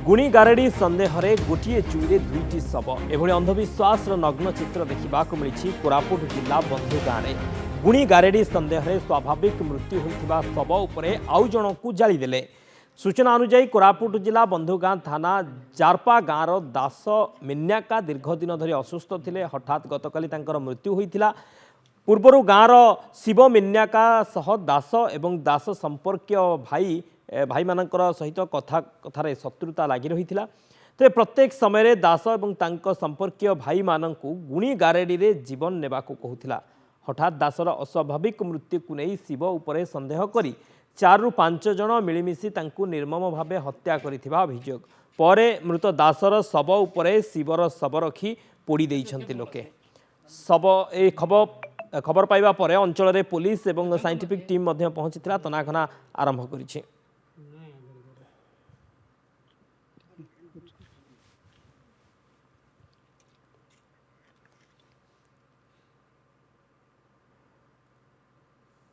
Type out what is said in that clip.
गुणी गारेडी सन्देह गोटे चुईरे दुईटी शव एभली अंधविश्वास नग्न चित्र देखा मिली कोरापुट जिला बंधु गाँव में गुणी गारेडी सन्देह स्वाभाविक मृत्यु होता शव उपरे आउ जन को जालीदेले। सूचना अनुजाई कोरापुट जिला बंधुगाँ थाना जारपा गाँवर दास मिन्याका दीर्घ दिन धरी असुस्थ थे। हठात गतकाली मृत्यु होता। पूर्वर गाँवर शिव मिन्याका सह दास एवं दास संपर्कीय भाई मानकर सहित कथार शत्रुता लगी रही तेज प्रत्येक समय दास एवं तांको संपर्कीय भाई मानकु गुणी गारेडी रे जीवन नेबा को कहूथिला। हठात दासर अस्वाभाविक मृत्यु को नहीं शिव उपरे संदेह करी 4 ରୁ 5 जन मिलमिशी तांकु निर्मम भावे हत्या करिथिबा अभियोग परे मृत दासर शव उपरे शिवर शव रखी पोड़ी देइछन्ति लोके। शव ए खबर पाइबा परे अंचल रे पुलिस एवं साइंटिफिक टीम मध्य पहुंचीथिला तनाघना आरंभ करिछि।